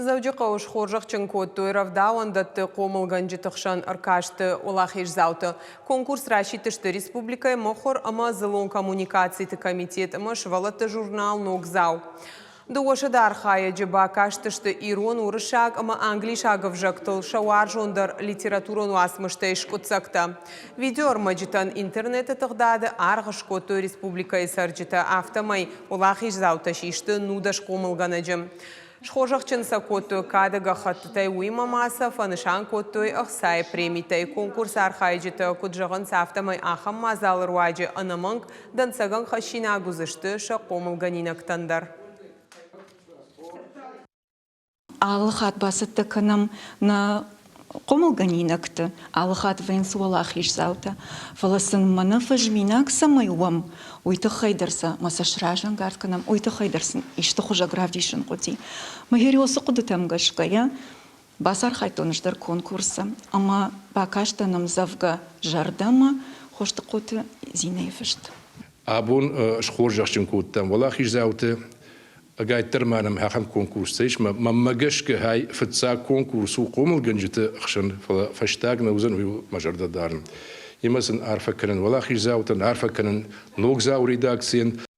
Завжди кауш хоржах ченкотту равдаун датты комылган житықшан аркашты олахиш зауты. Конкурс рашитышты республикай мохор ама зылон коммуникацийты комитет ама швалатты журнал ногзау. Дуошадар хая джиба каштышты ирон урышаг ама англишагов жактыл шауаржондар литературон уасмышты ишкутсакта. Видеор маджитан интернеты тыгдады арғышкотту республикай сарджита автомай олахиш зауты шишты нудаш комылганаджым. Шхожахчын сакотту кадыга хаттытай уйма маса фанышан коттуй ахсай премитай конкурс архайджита куджаган сафтамай ахам мазал руайджи анаманг дансаган хашина гузышты шақомылганинактандар. Алыхат басытты кынам на комылганинакты, алыхат венсуалах ишзаута. Фаласын мана фажминак самайуам, уйты хайдарса, масашражан гартканам, уйты хайдарсын, ишты хужа гравдишын қоти. Магериосы құды тамгашкая, басар хайтоныждар конкурса, ама бакаштанам завга жардама, хошты қоты зинейфышт. Абон шхоржахчын коттам, валах ишзауты, Агайтер манам хахам конкурсейш, маммагашка хай фатса конкурсу комыл ганжиты ахшан фаштагна узан уйу мажарда дарн. Имасын арфа канан валах ишзаутан, арфа канан ногзау редакциен.